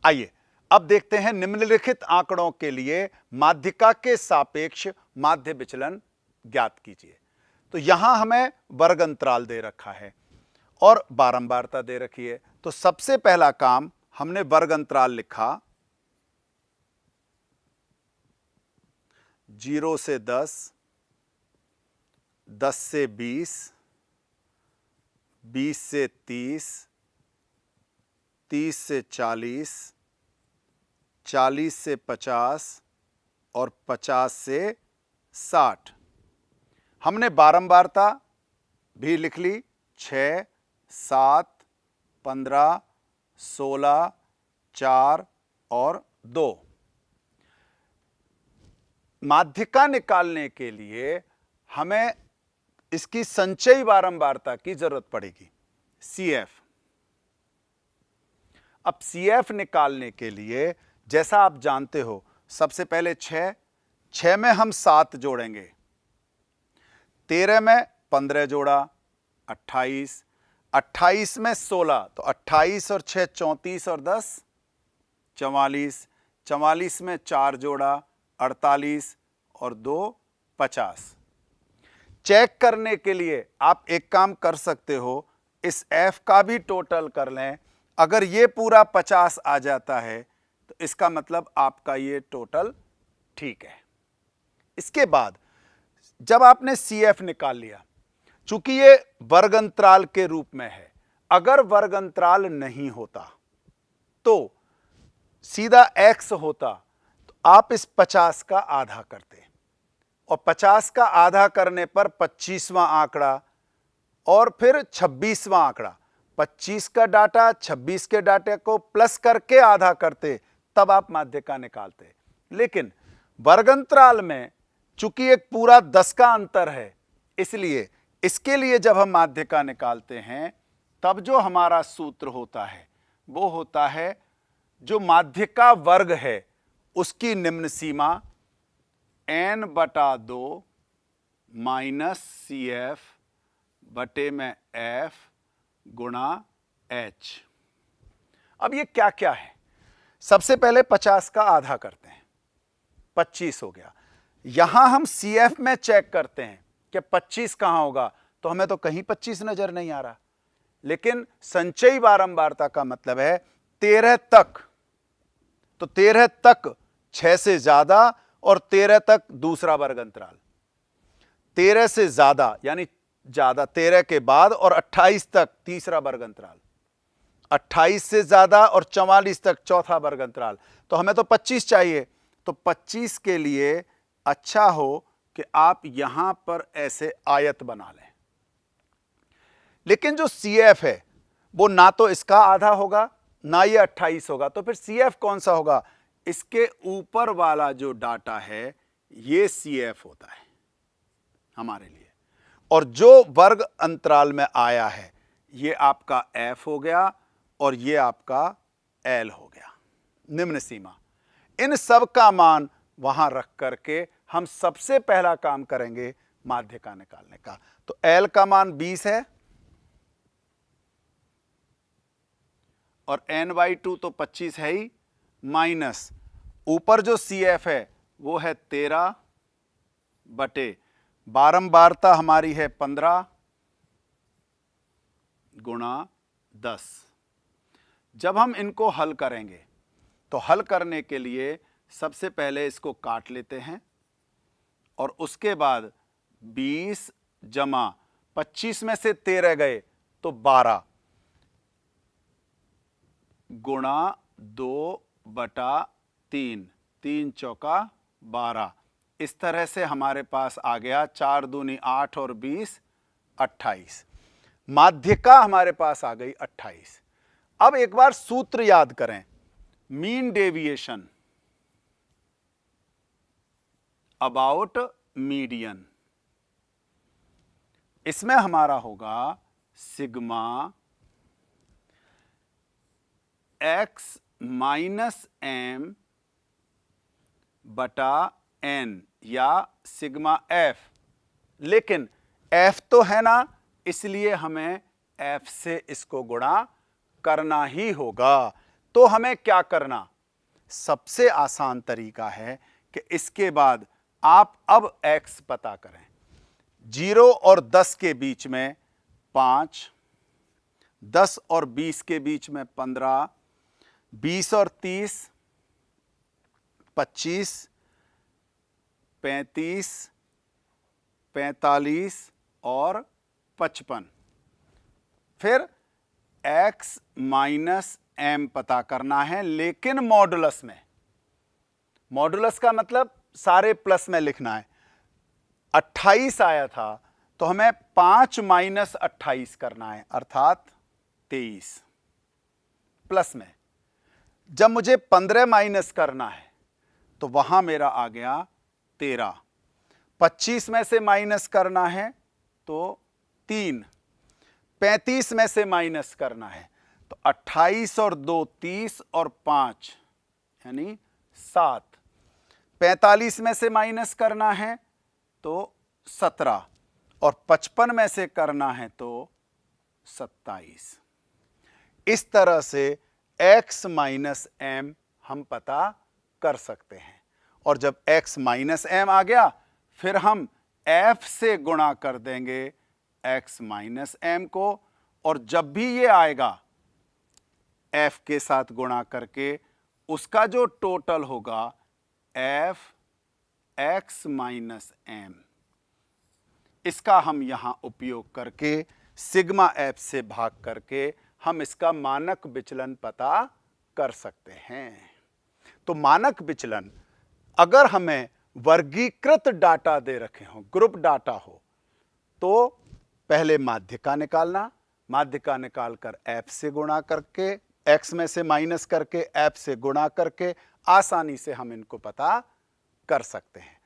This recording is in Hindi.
आइए अब देखते हैं निम्नलिखित आंकड़ों के लिए माध्यिका के सापेक्ष माध्य विचलन ज्ञात कीजिए। तो यहां हमें वर्ग अंतराल दे रखा है और बारंबारता दे रखी है। तो सबसे पहला काम हमने वर्ग अंतराल लिखा 0 से 10, 10 से 20, 20 से 30, 30 से 40, 40 से 50 और 50 से 60। हमने बारंबारता भी लिख ली 6, 7, 15, 16, 4 और 2। माध्यिका निकालने के लिए हमें इसकी संचयी बारंबारता की जरूरत पड़ेगी, CF। अब CF निकालने के लिए जैसा आप जानते हो, सबसे पहले 6 में हम 7 जोड़ेंगे, 13 में 15 जोड़ा 28, 28 में 16, तो 28 और 6 34 और 10 44, 44 में 4 जोड़ा 48 और 2 50। चेक करने के लिए आप एक काम कर सकते हो, इस F का भी टोटल कर लें। अगर ये पूरा 50 आ जाता है तो इसका मतलब आपका ये टोटल ठीक है। इसके बाद जब आपने CF निकाल लिया, चूंकि ये वर्ग अंतराल के रूप में है, अगर वर्ग अंतराल नहीं होता तो सीधा X होता, तो आप इस 50 का आधा करते और 50 का आधा करने पर 25वां आंकड़ा और फिर 26वां आंकड़ा, 25 का डाटा 26 के डाटे को प्लस करके आधा करते, तब आप माध्यिका निकालते। लेकिन वर्ग अंतराल में चूंकि एक पूरा 10 का अंतर है, इसलिए इसके लिए जब हम माध्यिका निकालते हैं तब जो हमारा सूत्र होता है वो होता है, जो माध्यिका वर्ग है उसकी निम्न सीमा n/2 माइनस CF बटे में F गुणा H। अब ये क्या क्या है? सबसे पहले 50 का आधा करते हैं, 25 हो गया। यहां हम CF में चेक करते हैं कि 25 कहां होगा, तो हमें तो कहीं 25 नजर नहीं आ रहा। लेकिन संचयी बारंबारता का मतलब है 13 तक, तो 13 तक 6 से ज्यादा और 13 तक दूसरा वर्ग अंतराल, 13 से ज्यादा यानी ज्यादा 13 के बाद और 28 तक तीसरा वर्ग अंतराल, 28 से ज्यादा और 44 तक चौथा वर्ग अंतराल। तो हमें तो 25 चाहिए, तो 25 के लिए अच्छा हो कि आप यहां पर ऐसे आयत बना लें। लेकिन जो CF है वो ना तो इसका आधा होगा ना ये 28 होगा, तो फिर CF कौन सा होगा? इसके ऊपर वाला जो डाटा है ये CF होता है हमारे लिए, और जो वर्ग अंतराल में आया है ये आपका F हो गया और ये आपका L हो गया, निम्न सीमा। इन सब का मान वहां रख करके हम सबसे पहला काम करेंगे माध्यिका निकालने का। तो L का मान 20 है और n/2 तो 25 है ही, माइनस ऊपर जो CF है वो है 13 बटे बारंबारता हमारी है 15 गुणा 10। जब हम इनको हल करेंगे तो हल करने के लिए सबसे पहले इसको काट लेते हैं और उसके बाद 20 जमा 25 में से 13 गए तो 12 गुणा 2/3, 3 चौका 12। इस तरह से हमारे पास आ गया 4 दूनी 8 और 20 28। माध्यिका हमारे पास आ गई 28। अब एक बार सूत्र याद करें, मीन डेविएशन अबाउट मीडियन। इसमें हमारा होगा सिग्मा x माइनस m बटा n या सिग्मा f। लेकिन f तो है ना, इसलिए हमें f से इसको गुणा करना ही होगा। तो हमें क्या करना, सबसे आसान तरीका है कि इसके बाद आप अब x पता करें। 0 और 10 के बीच में 5, 10 और 20 के बीच में 15, 20 और 30, 25, 35, 45 और 55। फिर x माइनस m पता करना है, लेकिन मॉडुलस में। मॉडुलस का मतलब सारे प्लस में लिखना है। 28 आया था तो हमें 5 माइनस 28 करना है, अर्थात 23 प्लस में। जब मुझे 15 माइनस करना है तो वहां मेरा आ गया 13। 25 में से माइनस करना है तो 3। 35 में से माइनस करना है तो 28 और 2 30 और 5 यानी 7। 45 में से माइनस करना है तो 17 और 55 में से करना है तो 27। इस तरह से x माइनस m हम पता कर सकते हैं। और जब x माइनस m आ गया फिर हम f से गुणा कर देंगे x माइनस m को, और जब भी ये आएगा f के साथ गुणा करके उसका जो टोटल होगा f x माइनस m, इसका हम यहां उपयोग करके सिग्मा f से भाग करके हम इसका मानक विचलन पता कर सकते हैं। तो मानक विचलन अगर हमें वर्गीकृत डाटा दे रखे हो, ग्रुप डाटा हो, तो पहले माध्यिका निकालना, माध्यिका निकालकर f से गुणा करके, x में से माइनस करके f से गुणा करके आसानी से हम इनको पता कर सकते हैं।